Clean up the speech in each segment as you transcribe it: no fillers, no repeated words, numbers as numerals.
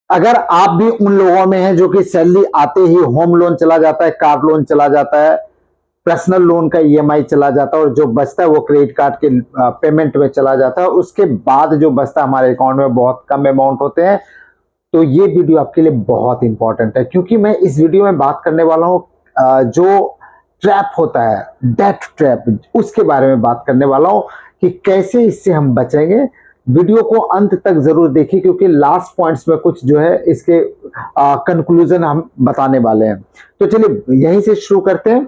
अगर आप भी उन लोगों में हैं जो कि सैलरी आते ही होम लोन चला जाता है, कार लोन चला जाता है, पर्सनल लोन का ईएमआई चला जाता है और जो बचता है वो क्रेडिट कार्ड के पेमेंट में चला जाता है, उसके बाद जो बचता है हमारे अकाउंट में बहुत कम अमाउंट होते हैं। तो ये वीडियो आपके लिए बहुत इंपॉर्टेंट है, क्योंकि मैं इस वीडियो में बात करने वाला हूँ जो ट्रैप होता है, डेट ट्रैप, उसके बारे में बात करने वाला हूँ कि कैसे इससे हम बचेंगे। वीडियो को अंत तक जरूर देखिए, क्योंकि लास्ट पॉइंट्स में कुछ जो है इसके कंक्लूजन हम बताने वाले हैं। तो चलिए यहीं से शुरू करते हैं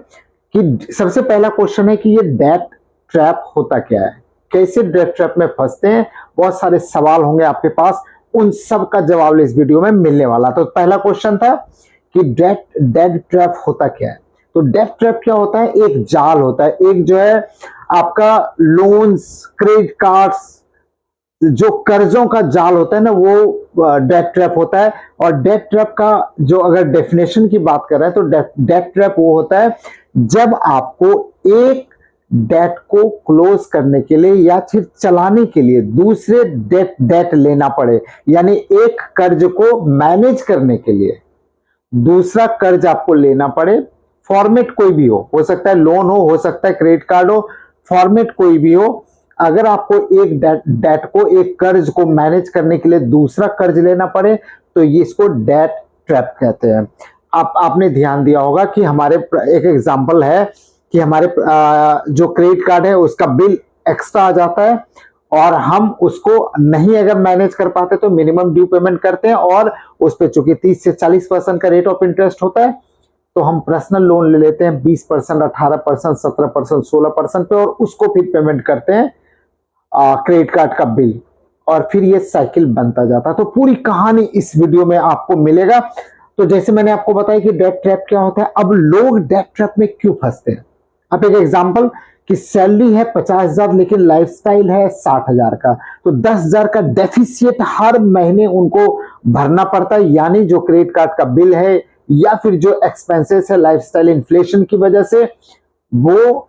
कि सबसे पहला क्वेश्चन है कि ये डेट ट्रैप होता क्या है, कैसे डेट ट्रैप में फंसते हैं। बहुत सारे सवाल होंगे आपके पास, उन सब का जवाब इस वीडियो में मिलने वाला। तो पहला क्वेश्चन था कि डेट ट्रैप होता क्या है। तो डेट ट्रैप क्या होता है? एक जाल होता है, एक जो है आपका लोन्स, क्रेडिट कार्ड्स, जो कर्जों का जाल होता है ना, वो डेट ट्रैप होता है। और डेट ट्रैप का जो अगर डेफिनेशन की बात कर रहे हैं तो डेट ट्रैप वो होता है जब आपको एक डेट को क्लोज करने के लिए या फिर चलाने के लिए दूसरे डेट लेना पड़े, यानी एक कर्ज को मैनेज करने के लिए दूसरा कर्ज आपको लेना पड़े। फॉर्मेट कोई भी हो सकता है लोन हो सकता है क्रेडिट कार्ड हो, फॉर्मेट कोई भी हो। अगर आपको एक डेट को, एक कर्ज को मैनेज करने के लिए दूसरा कर्ज लेना पड़े तो ये इसको डेट ट्रैप कहते हैं। आपने ध्यान दिया होगा कि हमारे एक एग्जांपल है कि हमारे जो क्रेडिट कार्ड है उसका बिल एक्स्ट्रा आ जाता है और हम उसको नहीं अगर मैनेज कर पाते तो मिनिमम ड्यू पेमेंट करते हैं, और उस पर चूंकि 30 से 40% का रेट ऑफ इंटरेस्ट होता है तो हम पर्सनल लोन ले लेते हैं 20%, 18%, 17%, 16% पे, और उसको फिर पेमेंट करते हैं क्रेडिट कार्ड का बिल, और फिर ये साइकिल बनता जाता है। तो पूरी कहानी इस वीडियो में आपको मिलेगा। तो जैसे मैंने आपको बताया कि डेट ट्रैप क्या होता है, अब लोग डेट ट्रैप में क्यों फंसते हैं। अब एक एग्जांपल कि सैलरी है 50,000 लेकिन लाइफस्टाइल है 60,000 का, तो 10,000 का डेफिसिट हर महीने उनको भरना पड़ता है, यानी जो क्रेडिट कार्ड का बिल है या फिर जो एक्सपेंसेस है लाइफस्टाइल इन्फ्लेशन की वजह से, वो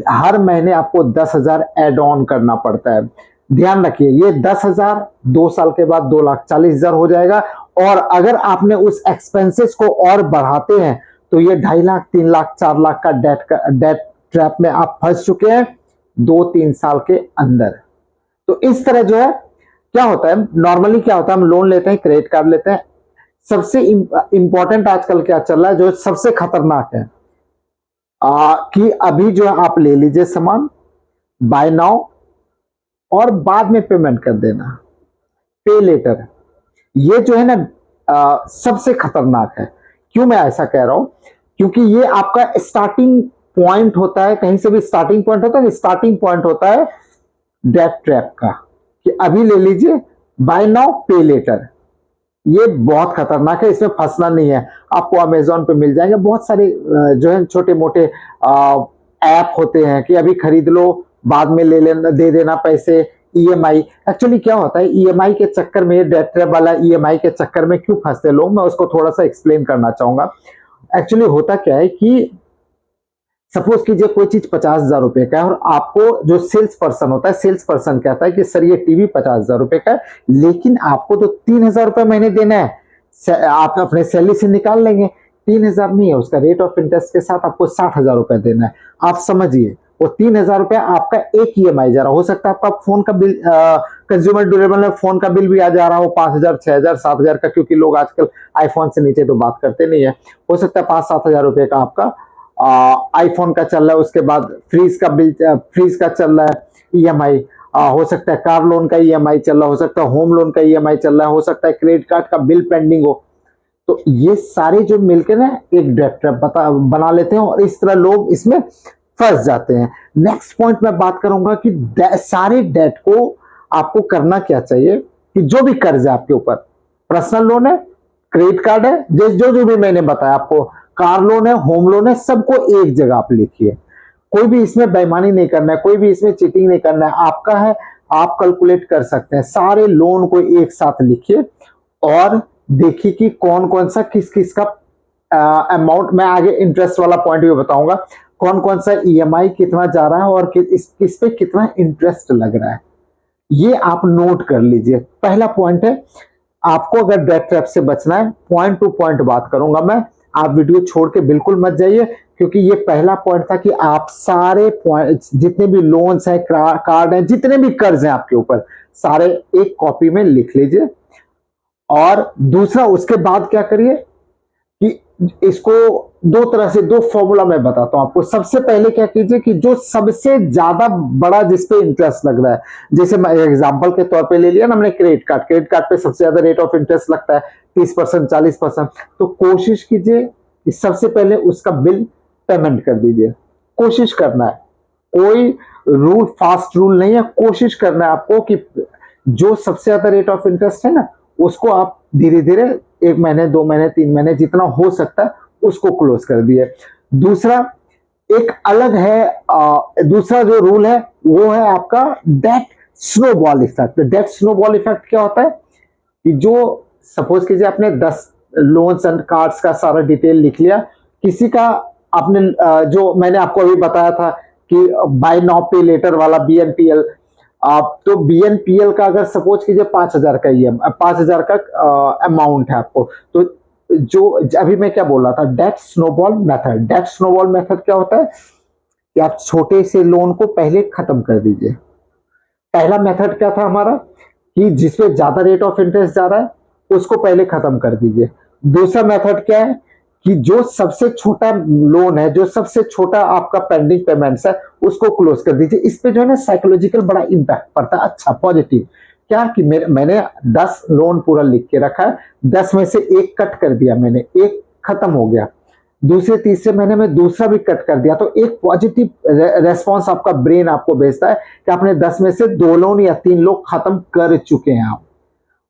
हर महीने आपको 10,000 एड ऑन करना पड़ता है। ध्यान रखिए ये 10,000 2 साल के बाद 2,40,000 हो जाएगा, और अगर आपने उस एक्सपेंसेस को और बढ़ाते हैं तो ये 2.5 लाख, 3 लाख, 4 लाख का डेट ट्रैप में आप फंस चुके हैं 2-3 साल के अंदर। तो इस तरह जो है क्या होता है, नॉर्मली क्या होता है, हम लोन लेते हैं, क्रेडिट कार्ड लेते हैं। सबसे इंपॉर्टेंट आजकल क्या चल रहा है, जो सबसे खतरनाक है कि अभी जो है आप ले लीजिए सामान, बाय नाउ, और बाद में पेमेंट कर देना, पे लेटर। ये जो है ना सबसे खतरनाक है। क्यों मैं ऐसा कह रहा हूं, क्योंकि ये आपका स्टार्टिंग पॉइंट होता है, कहीं से भी स्टार्टिंग पॉइंट होता है, स्टार्टिंग पॉइंट होता है डेट ट्रैप का, कि अभी ले लीजिए, बाय नाउ पे लेटर। ये बहुत खतरनाक है, इसमें फंसना नहीं है। आपको अमेजोन पे मिल जाएंगे बहुत सारे जो है छोटे मोटे ऐप होते हैं कि अभी खरीद लो, बाद में ले लेना, दे देना पैसे, ईएमआई। एक्चुअली क्या होता है, ईएमआई के चक्कर में, डेट ट्रैप वाला ईएमआई के चक्कर में क्यों फंसते लोग, मैं उसको थोड़ा सा एक्सप्लेन करना चाहूंगा। एक्चुअली होता क्या है कि सपोज कीजिए कोई चीज 50,000 रुपए का है, और आपको जो सेल्स पर्सन होता है, सेल्स पर्सन कहता है कि सर ये टीवी 50,000 रुपए का है, लेकिन आपको तो 3,000 रुपए महीने देना है, आप अपने सैलरी से निकाल लेंगे। 3,000 नहीं है, उसका रेट ऑफ इंटरेस्ट के साथ आपको 60,000 रुपए देना है। आप समझिए वो 3,000 रुपया आपका एक ईएमआई जा रहा, हो सकता है आपका फोन का बिल, कंज्यूमर ड्यूरेबल में फोन का बिल भी आ जा रहा हो 5,000, 6,000, 7,000 का, क्योंकि लोग आजकल आईफोन से नीचे तो बात करते नहीं है। हो सकता है 5-7 हजार रुपए का आपका आईफोन का चल रहा है, उसके बाद फ्रीज का बिल, फ्रीज का चल रहा है ईएमआई, हो सकता है कार लोन का ईएमआई चल रहा है, हो सकता है होम लोन का ईएमआई चल रहा है, हो सकता है क्रेडिट कार्ड का बिल पेंडिंग हो। तो ये सारे जो मिलकर ना एक डेट ट्रैप बना लेते हैं, और इस तरह लोग इसमें फंस जाते हैं। नेक्स्ट पॉइंट मैं बात करूंगा कि सारे डेट को आपको करना क्या चाहिए, कि जो भी कर्ज है आपके ऊपर, पर्सनल लोन है, क्रेडिट कार्ड है, जो जो भी मैंने बताया आपको, कार लोन है, होम लोन है, सबको एक जगह आप लिखिए। कोई भी इसमें बेईमानी नहीं करना है, कोई भी इसमें चीटिंग नहीं करना है, आपका है, आप कैलकुलेट कर सकते हैं। सारे लोन को एक साथ लिखिए और देखिए कि कौन कौन सा किस किस का अमाउंट, मैं आगे इंटरेस्ट वाला पॉइंट भी बताऊंगा, कौन कौन सा ईएमआई कितना जा रहा है और किस पे कितना इंटरेस्ट लग रहा है, ये आप नोट कर लीजिए। पहला पॉइंट है आपको अगर डेट ट्रैप से बचना है, पॉइंट टू पॉइंट बात करूंगा मैं, आप वीडियो छोड़ के बिल्कुल मत जाइए, क्योंकि ये पहला पॉइंट था कि आप सारे पॉइंट, जितने भी लोन्स हैं, कार्ड हैं, जितने भी कर्ज हैं आपके ऊपर, सारे एक कॉपी में लिख लीजिए। और दूसरा, उसके बाद क्या करिए कि इसको दो तरह से, दो फॉर्मूला मैं बताता हूं आपको। सबसे पहले क्या कीजिए कि जो सबसे ज्यादा बड़ा जिस पे इंटरेस्ट लग रहा है, जैसे मैं एग्जांपल के तौर पे ले लिया ना हमने क्रेडिट कार्ड, क्रेडिट कार्ड पे सबसे ज्यादा रेट ऑफ इंटरेस्ट लगता है 30%, 40%। तो कोशिश कीजिए कि सबसे पहले उसका बिल पेमेंट कर दीजिए। कोशिश करना है, कोई रूल, फास्ट रूल नहीं है, कोशिश करना है आपको कि जो सबसे ज्यादा रेट ऑफ इंटरेस्ट है ना, उसको आप धीरे धीरे 1 महीने, 2 महीने, 3 महीने, जितना हो सकता है उसको क्लोज कर दिए। दूसरा, एक अलग है, दूसरा जो रूल है वो है आपका debt snowball effect. Debt snowball effect क्या होता है कि जो, सपोज कीजिए आपने 10 लोन्स एंड कार्ड्स का सारा डिटेल लिख लिया, किसी का आपने जो मैंने आपको अभी बताया था कि बाय नाउ पे लेटर वाला BNPL, आप तो BNPL का अगर सपोज कीजिए 5,000 का EM 5,000 का अमाउंट है आपको, तो जो अभी मैं क्या बोल रहा था, debt snowball method. Debt snowball method क्या होता है कि आप छोटे से लोन को पहले खत्म कर दीजिए। पहला मेथड क्या था हमारा कि जिसपे ज्यादा रेट ऑफ इंटरेस्ट जा रहा है उसको पहले खत्म कर दीजिए। दूसरा मेथड क्या है कि जो सबसे छोटा लोन है, जो सबसे छोटा आपका पेंडिंग पेमेंट्स है, उसको क्लोज कर दीजिए। इस पे जो है ना साइकोलॉजिकल बड़ा इंपैक्ट पड़ता है, अच्छा पॉजिटिव। क्या कि मैंने 10 लोन पूरा लिख के रखा है, 10 में से एक कट कर दिया मैंने, एक खत्म हो गया, दूसरे तीसरे महीने में दूसरा भी कट कर दिया, तो एक पॉजिटिव रेस्पॉन्स आपका ब्रेन आपको भेजता है कि आपने 10 में से 2 लोन या 3 लोग खत्म कर चुके हैं। आप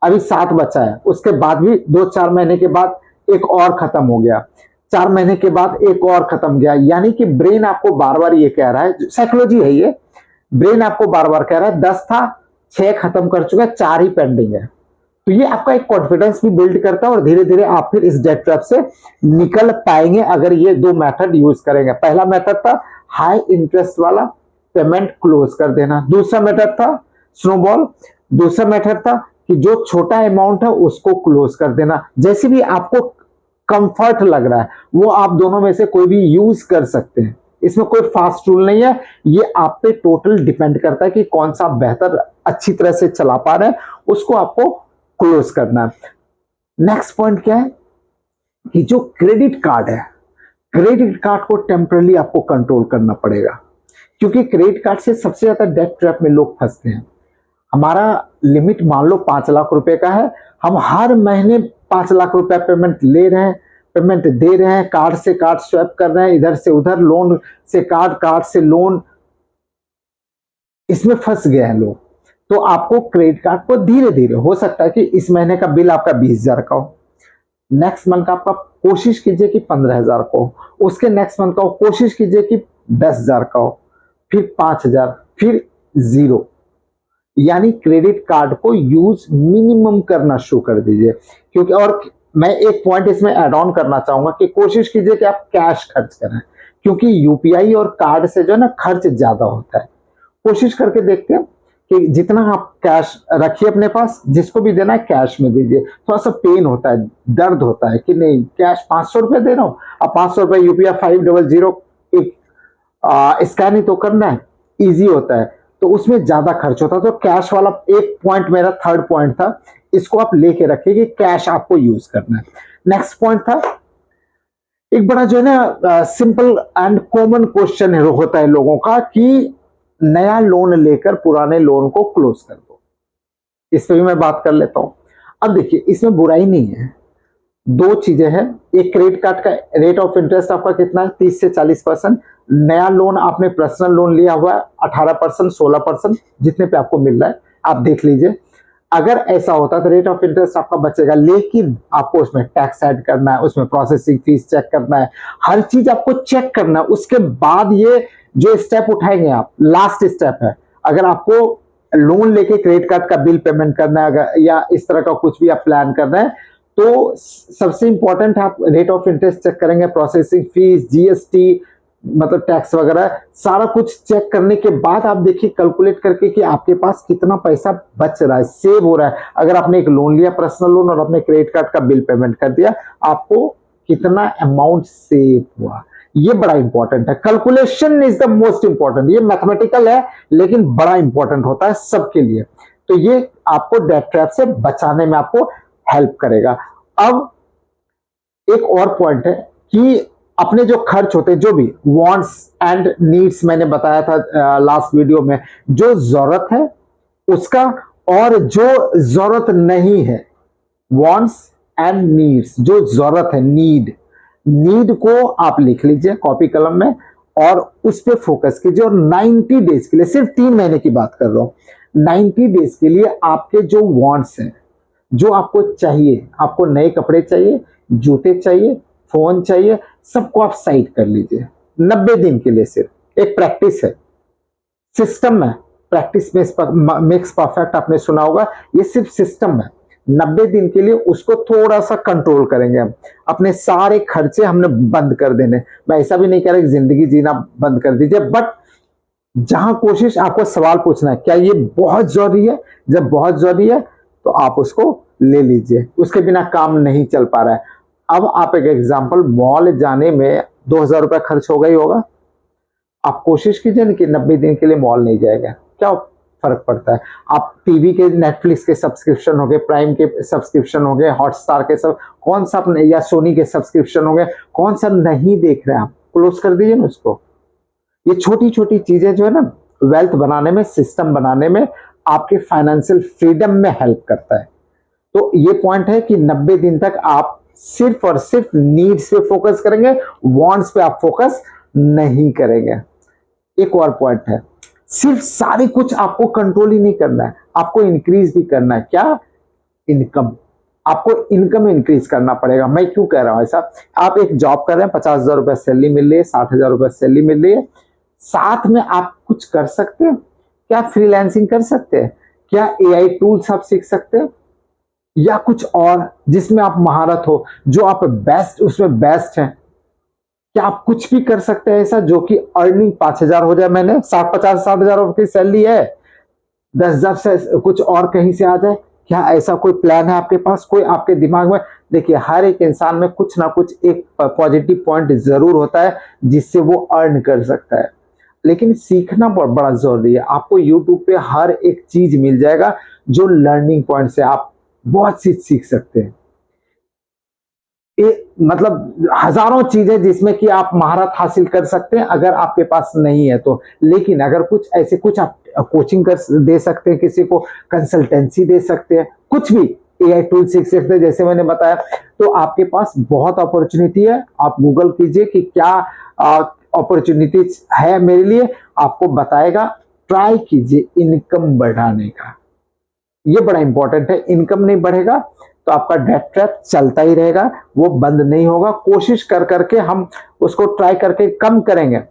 अभी 7 बचा है, उसके बाद भी 2-4 महीने के बाद एक और खत्म हो गया, 4 महीने के बाद एक और खत्म गया। यानी कि ब्रेन आपको बार बार ये कह रहा है, साइकोलॉजी है ये, ब्रेन आपको बार बार कह रहा है 10 था, 6 खत्म कर चुका है, 4 ही पेंडिंग है। तो ये आपका एक कॉन्फिडेंस भी बिल्ड करता है और धीरे धीरे आप फिर इस डेट ट्रैप से निकल पाएंगे अगर ये 2 मेथड यूज करेंगे। पहला मेथड था हाई इंटरेस्ट वाला, पेमेंट क्लोज कर देना। दूसरा मेथड था स्नोबॉल। दूसरा मेथड था कि जो छोटा अमाउंट है उसको क्लोज कर देना। जैसे भी आपको कंफर्ट लग रहा है वो आप दोनों में से कोई भी यूज कर सकते हैं, इसमें कोई फास्ट रूल नहीं है, ये आप पे टोटल डिपेंड करता है कि कौन सा बेहतर अच्छी तरह से चला पा रहे हैं, उसको आपको क्लोज करना है। नेक्स्ट पॉइंट क्या है कि जो क्रेडिट कार्ड है, क्रेडिट कार्ड को टेम्परली आपको कंट्रोल करना पड़ेगा, क्योंकि क्रेडिट कार्ड से सबसे ज्यादा डेट ट्रैप में लोग फंसते हैं। हमारा लिमिट मान लो 5 लाख रुपए का है, हम हर महीने 5 लाख रुपए पेमेंट ले रहे हैं, पेमेंट दे रहे हैं, कार्ड से कार्ड स्वैप कर रहे हैं, इधर से उधर, लोन से कार्ड, कार्ड से लोन, इसमें फंस गए हैं लोग। तो आपको क्रेडिट कार्ड को धीरे धीरे, हो सकता है कि इस महीने का बिल आपका 20,000 का हो, नेक्स्ट मंथ का आपका कोशिश कीजिए कि 15,000 का हो, उसके नेक्स्ट मंथ का हो कोशिश कीजिए कि 10,000 का हो, फिर 5,000, फिर 0। यानी क्रेडिट कार्ड को यूज मिनिमम करना शुरू कर दीजिए। क्योंकि, और मैं एक पॉइंट इसमें ऐड ऑन करना चाहूंगा कि कोशिश कीजिए कि आप कैश खर्च करें, क्योंकि यूपीआई और कार्ड से जो है ना खर्च ज्यादा होता है। कोशिश करके देखते हैं कि जितना आप कैश रखिए अपने पास, जिसको भी देना है कैश में दीजिए। थोड़ा सा पेन होता है, दर्द होता है कि नहीं कैश 500 रुपए दे रहा हूं, अब 500 रुपए UPI 500 स्कैन ही तो करना है, इजी होता है, तो उसमें ज्यादा खर्च होता है। तो कैश वाला एक पॉइंट मेरा थर्ड पॉइंट था, इसको आप लेके रखिए कि कैश आपको यूज करना है। नेक्स्ट पॉइंट था, एक बड़ा जो है ना सिंपल एंड कॉमन क्वेश्चन होता है लोगों का कि नया लोन लेकर पुराने लोन को क्लोज कर दो। इस पे भी मैं बात कर लेता हूं। अब देखिए इसमें बुराई नहीं है, 2 चीजें हैं। एक, क्रेडिट कार्ड का रेट ऑफ इंटरेस्ट आपका कितना है, 30 से 40%। नया लोन आपने पर्सनल लोन लिया हुआ है 18%, 16%, जितने पे आपको मिल रहा है आप देख लीजिए। अगर ऐसा होता तो रेट ऑफ इंटरेस्ट आपका बचेगा, लेकिन आपको उसमें टैक्स ऐड करना है, उसमें प्रोसेसिंग फीस चेक करना है, हर चीज आपको चेक करना है। उसके बाद ये जो स्टेप उठाएंगे आप, लास्ट स्टेप है। अगर आपको लोन लेके क्रेडिट कार्ड का बिल पेमेंट करना है अगर, या इस तरह का कुछ भी आप प्लान कर रहे हैं, तो सबसे इंपॉर्टेंट आप रेट ऑफ इंटरेस्ट चेक करेंगे, प्रोसेसिंग फीस, GST, मतलब टैक्स वगैरह सारा कुछ चेक करने के बाद आप देखिए कैलकुलेट करके कि आपके पास कितना पैसा बच रहा है, सेव हो रहा है। अगर आपने एक लोन लिया पर्सनल लोन और अपने क्रेडिट कार्ड का बिल पेमेंट कर दिया, आपको कितना अमाउंट सेव हुआ, ये बड़ा इंपॉर्टेंट है। Calculation is the most important, ये मैथमेटिकल है लेकिन बड़ा इंपॉर्टेंट होता है सबके लिए। तो ये आपको डेट ट्रैप से बचाने में आपको हेल्प करेगा। अब एक और पॉइंट है कि अपने जो खर्च होते हैं, जो भी वांट्स एंड नीड्स मैंने बताया था लास्ट वीडियो में, जो जरूरत है उसका और जो जरूरत नहीं है, वांट्स एंड नीड्स, जो जरूरत है, नीड को आप लिख लीजिए कॉपी कलम में और उस पर फोकस कीजिए। और 90 डेज के लिए, सिर्फ 3 महीने की बात कर रहा हूं, 90 डेज के लिए आपके जो वांट्स हैं, जो आपको चाहिए, आपको नए कपड़े चाहिए, जूते चाहिए, फोन चाहिए, सबको आप साइड कर लीजिए 90 दिन के लिए। सिर्फ एक प्रैक्टिस है, सिस्टम है, प्रैक्टिस मेक्स परफेक्ट, आपने सुना होगा, ये सिर्फ सिस्टम है। 90 दिन के लिए उसको थोड़ा सा कंट्रोल करेंगे हम, अपने सारे खर्चे हमने बंद कर देने। मैं ऐसा भी नहीं कह रहा कि जिंदगी जीना बंद कर दीजिए, बट जहां कोशिश, आपको सवाल पूछना है क्या ये बहुत जरूरी है, जब बहुत जरूरी है तो आप उसको ले लीजिए, उसके बिना काम नहीं चल पा रहा है। अब आप एक एग्जांपल, मॉल जाने में 2000 रुपया खर्च होगा ही होगा, आप कोशिश कीजिए ना कि 90 दिन के लिए मॉल नहीं जाएगा, क्या फर्क पड़ता है। आप टीवी के, नेटफ्लिक्स के सब्सक्रिप्शन हो गए, प्राइम के सब्सक्रिप्शन हो गए, हॉटस्टार के सब, कौन सा या सोनी के सब्सक्रिप्शन हो गए, कौन सा नहीं देख रहे हैं आप, क्लोज कर दीजिए ना उसको। ये छोटी छोटी चीजें जो है ना, वेल्थ बनाने में, सिस्टम बनाने में, आपके फाइनेंशियल फ्रीडम में हेल्प करता है। तो ये पॉइंट है कि 90 दिन तक आप सिर्फ और सिर्फ नीड्स पे फोकस करेंगे, वांट्स पे आप फोकस नहीं करेंगे। एक और पॉइंट है, सिर्फ सारी कुछ आपको कंट्रोल ही नहीं करना है, आपको इंक्रीज भी करना है। क्या? इनकम, आपको इनकम इंक्रीज करना पड़ेगा। मैं क्यों कह रहा हूं ऐसा? आप एक जॉब कर रहे हैं, 50,000 रुपए सैलरी मिल रही है, 60,000 रुपए सैलरी मिल रही है, साथ में आप कुछ कर सकते हैं क्या? फ्रीलांसिंग कर सकते हैं क्या? एआई टूल्स आप सीख सकते हैं, या कुछ और जिसमें आप महारत हो, जो आप बेस्ट, उसमें बेस्ट है। क्या आप कुछ भी कर सकते हैं ऐसा जो कि अर्निंग 5,000 हो जाए? मैंने 60 रुपए की सैलरी है, 10,000 से कुछ और कहीं से आ जाए, क्या ऐसा कोई प्लान है आपके पास, कोई आपके दिमाग में? देखिए, हर एक इंसान में कुछ ना कुछ एक पॉजिटिव पॉइंट जरूर होता है जिससे वो अर्न कर सकता है, लेकिन सीखना बड़ा जरूरी है। आपको यूट्यूब पे हर एक चीज मिल जाएगा जो लर्निंग पॉइंट से आप बहुत चीज सीख सकते हैं। मतलब हजारों चीजें जिसमें कि आप महारत हासिल कर सकते हैं अगर आपके पास नहीं है तो। लेकिन अगर कुछ ऐसे, कुछ आप कोचिंग कर दे सकते हैं, किसी को कंसल्टेंसी दे सकते हैं, कुछ भी एआई टूल सीख सकते हैं जैसे मैंने बताया, तो आपके पास बहुत अपॉर्चुनिटी है। आप गूगल कीजिए कि क्या अपॉर्चुनिटीज है मेरे लिए, आपको बताएगा। ट्राई कीजिए इनकम बढ़ाने का, ये बड़ा इंपॉर्टेंट है। इनकम नहीं बढ़ेगा तो आपका डेट ट्रैप चलता ही रहेगा, वो बंद नहीं होगा। कोशिश कर करके हम उसको ट्राई करके कम करेंगे।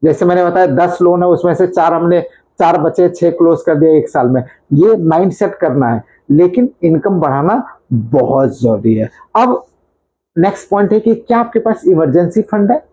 जैसे मैंने बताया 10 लोन है, उसमें से 4 हमने, 4 बचे, 6 क्लोज कर दिया 1 साल में। ये माइंड सेट करना है, लेकिन इनकम बढ़ाना बहुत जरूरी है। अब नेक्स्ट पॉइंट है कि क्या आपके पास इमरजेंसी फंड है,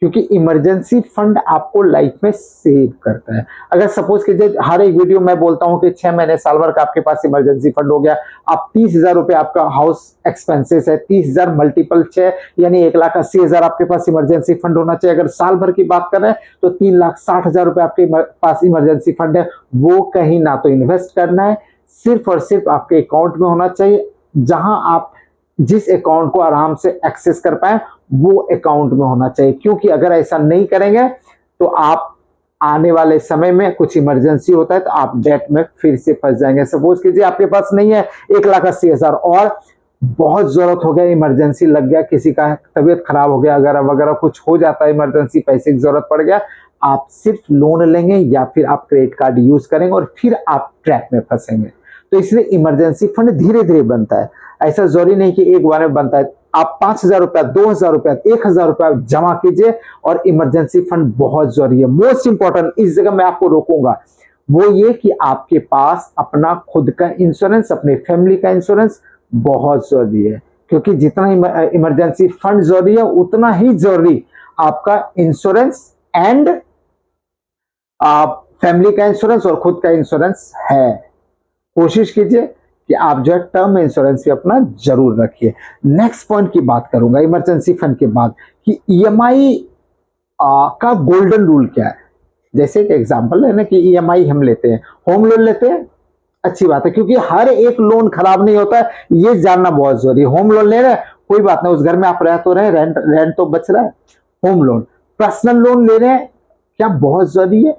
क्योंकि इमरजेंसी फंड आपको लाइफ में सेव करता है। अगर सपोज कीजिए हर एक वीडियो में बोलता हूं कि 6 महीने साल भर का आपके पास इमरजेंसी फंड हो गया, आप 30,000 रुपए आपका हाउस एक्सपेंसेस है, 30,000 मल्टीपल 6 यानी 1,80,000 आपके पास इमरजेंसी फंड होना चाहिए। अगर साल भर की बात कर रहे हैं तो 3,60,000 रुपए आपके पास इमरजेंसी फंड है। वो कहीं ना तो इन्वेस्ट करना है, सिर्फ और सिर्फ आपके अकाउंट में होना चाहिए, जहां आप जिस अकाउंट को आराम से एक्सेस कर पाए वो अकाउंट में होना चाहिए। क्योंकि अगर ऐसा नहीं करेंगे तो आप आने वाले समय में कुछ इमरजेंसी होता है तो आप डेट में फिर से फंस जाएंगे। सपोज कीजिए आपके पास नहीं है 1,80,000 और बहुत जरूरत हो गया, इमरजेंसी लग गया, किसी का तबीयत खराब हो गया, अगर वगैरह कुछ हो जाता है, इमरजेंसी पैसे की जरूरत पड़ गया, आप सिर्फ लोन लेंगे या फिर आप क्रेडिट कार्ड यूज करेंगे और फिर आप ट्रैप में फंसेंगे। तो इसलिए इमरजेंसी फंड धीरे धीरे बनता है, ऐसा जरूरी नहीं कि एक बार में बनता है। आप 5,000 रुपया, 2,000 रुपया, 1,000 रुपया जमा कीजिए, और इमरजेंसी फंड बहुत जरूरी है। मोस्ट इंपॉर्टेंट, इस जगह मैं आपको रोकूंगा, वो ये कि आपके पास अपना खुद का इंश्योरेंस, अपने फैमिली का इंश्योरेंस बहुत जरूरी है। क्योंकि जितना इमरजेंसी फंड जरूरी है उतना ही जरूरी आपका इंश्योरेंस एंड फैमिली का इंश्योरेंस और खुद का इंश्योरेंस है। कोशिश कीजिए कि आप जो है टर्म इंश्योरेंस भी अपना जरूर रखिए। नेक्स्ट पॉइंट की बात करूंगा इमरजेंसी फंड के बाद कि ईएमआई का गोल्डन रूल क्या है। जैसे एक एग्जांपल है ना कि ईएमआई हम लेते हैं, होम लोन लेते हैं, अच्छी बात है क्योंकि हर एक लोन खराब नहीं होता है, ये जानना बहुत जरूरी है। होम लोन ले रहे हैं, कोई बात नहीं, उस घर में आप रह तो रहे, रेंट तो बच रहा है। होम लोन, पर्सनल लोन ले रहे हैं, क्या बहुत जरूरी है?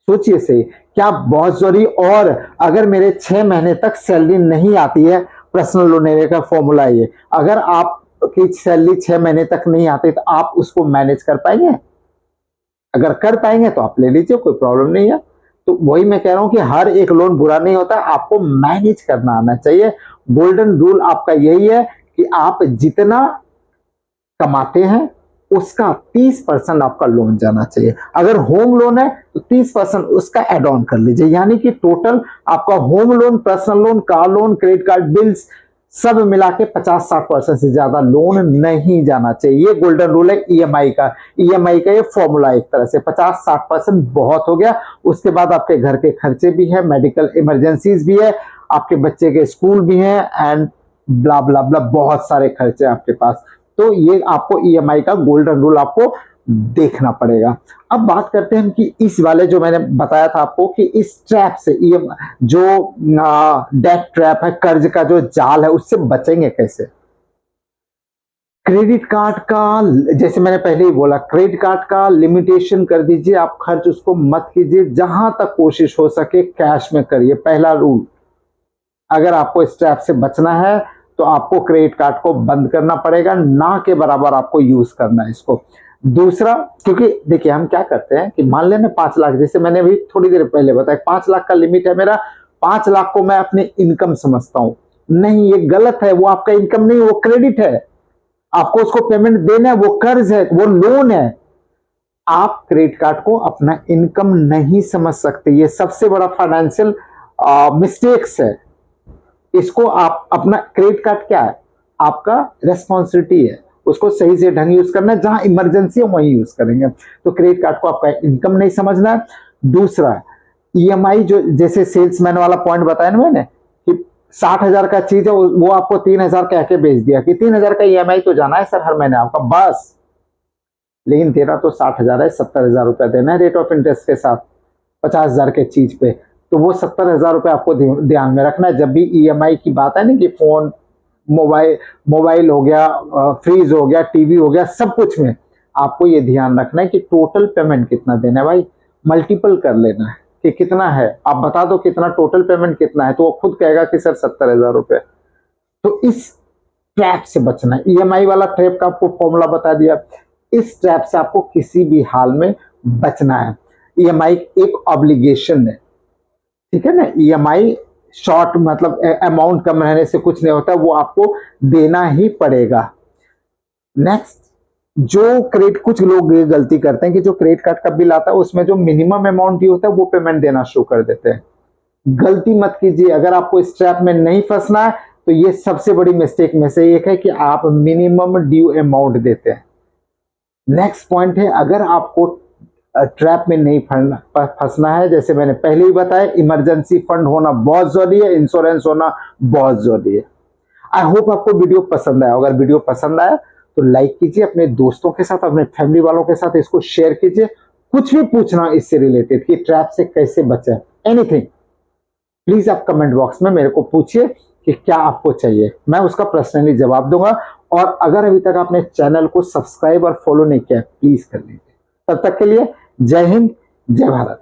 सोचिए सही, क्या बहुत जरूरी? और अगर मेरे 6 महीने तक सैलरी नहीं आती है, पर्सनल लोन लेने का फॉर्मूला ये, अगर आपकी सैलरी 6 महीने तक नहीं आती तो आप उसको मैनेज कर पाएंगे? अगर कर पाएंगे तो आप ले लीजिए, कोई प्रॉब्लम नहीं है। तो वही मैं कह रहा हूं कि हर एक लोन बुरा नहीं होता, आपको मैनेज करना आना चाहिए। गोल्डन रूल आपका यही है कि आप जितना कमाते हैं उसका 30% आपका लोन जाना चाहिए। अगर होम लोन है तो 30% उसका एड ऑन कर लीजिए, यानी कि टोटल आपका home loan, personal loan, car loan, credit card bills सब मिला के 50-60% से ज्यादा लोन नहीं जाना चाहिए। ये गोल्डन रूल है ईएमआई का। ईएमआई का ये फॉर्मूला एक तरह से 50-60% बहुत हो गया। उसके बाद आपके घर के खर्चे भी है, मेडिकल इमरजेंसीज भी है, आपके बच्चे के स्कूल भी हैं, एंड ब्ला ब्ला ब्ला, बहुत सारे खर्चे आपके पास। तो ये आपको ईएमआई का गोल्डन रूल आपको देखना पड़ेगा। अब बात करते हैं कि इस वाले जो मैंने बताया था आपको कि इस ट्रैप से, ये जो डेट ट्रैप है, कर्ज का जो जाल है, उससे बचेंगे कैसे? क्रेडिट कार्ड का, जैसे मैंने पहले ही बोला, क्रेडिट कार्ड का लिमिटेशन कर दीजिए, आप खर्च उसको मत कीजिए, जहां तक कोशिश हो सके कैश में करिए। पहला रूल, अगर आपको इस ट्रैप से बचना है तो आपको क्रेडिट कार्ड को बंद करना पड़ेगा, ना के बराबर आपको यूज करना है इसको। दूसरा, क्योंकि देखिए हम क्या करते हैं कि मान लेना 5 लाख, जैसे मैंने अभी थोड़ी देर पहले बताया 5 लाख का लिमिट है मेरा, 5 लाख को मैं अपनी इनकम समझता हूं। नहीं, ये गलत है, वो आपका इनकम नहीं, वो क्रेडिट है। आपको उसको पेमेंट देना है, वो कर्ज है, वो लोन है। आप क्रेडिट कार्ड को अपना इनकम नहीं समझ सकते, ये सबसे बड़ा फाइनेंशियल मिस्टेक्स है। इसको आप अपना, क्रेडिट कार्ड क्या है? आपका रेस्पॉन्सिबिलिटी है, उसको सही से ढंग यूज करना है, जहां इमरजेंसी है वहीं यूज करेंगे। तो क्रेडिट कार्ड को आपका इनकम नहीं समझना है। दूसरा, ईएमआई, जो जैसे सेल्समैन वाला पॉइंट बताया ना मैंने कि 60,000 का चीज है, वो आपको 3,000 कह के बेच दिया कि 3,000 का ईएमआई तो जाना है सर हर महीने आपका, बस। लेकिन देना तो 60,000 है, 70,000 रुपया देना है रेट ऑफ इंटरेस्ट के साथ 50,000 के चीज पे। तो वो 70,000 रुपये आपको ध्यान में रखना है। जब भी ईएमआई की बात है ना कि फोन, मोबाइल हो गया, फ्रीज हो गया, टीवी हो गया, सब कुछ में आपको ये ध्यान रखना है कि टोटल पेमेंट कितना देना है। भाई मल्टीपल कर लेना है कि कितना है, आप बता दो कितना टोटल पेमेंट कितना है, तो वो खुद कहेगा कि सर 70,000 रुपये। तो इस ट्रैप से बचना है। ईएमआई वाला ट्रैप का आपको फॉर्मूला बता दिया, इस ट्रैप से आपको किसी भी हाल में बचना है। ईएमआई एक ऑब्लिगेशन है, ठीक है ना। ईएमआई शॉर्ट मतलब अमाउंट कम रहने से कुछ नहीं होता, वो आपको देना ही पड़ेगा। नेक्स्ट, जो क्रेडिट, कुछ लोग ये गलती करते हैं कि जो क्रेडिट कार्ड का बिल आता है उसमें जो मिनिमम अमाउंट ही होता है वो पेमेंट देना शुरू कर देते हैं। गलती मत कीजिए। अगर आपको इस ट्रैप में नहीं फंसना है तो ये सबसे बड़ी मिस्टेक में से एक है कि आप मिनिमम ड्यू अमाउंट देते हैं। नेक्स्ट पॉइंट है, अगर आपको ट्रैप में नहीं फंसना है, जैसे मैंने पहले ही बताया, इमरजेंसी फंड होना बहुत जरूरी है, इंश्योरेंस होना बहुत जरूरी है। आई होप आपको वीडियो पसंद आया। अगर वीडियो पसंद आया तो लाइक कीजिए, अपने दोस्तों के साथ, अपने फैमिली वालों के साथ इसको शेयर कीजिए। कुछ भी पूछना इससे रिलेटेड कि ट्रैप से कैसे बचे, एनीथिंग, प्लीज आप कमेंट बॉक्स में मेरे को पूछिए कि क्या आपको चाहिए, मैं उसका पर्सनली जवाब दूंगा। और अगर अभी तक आपने चैनल को सब्सक्राइब और फॉलो नहीं किया, प्लीज कर लीजिए। तब तक के लिए जय हिंद, जय भारत।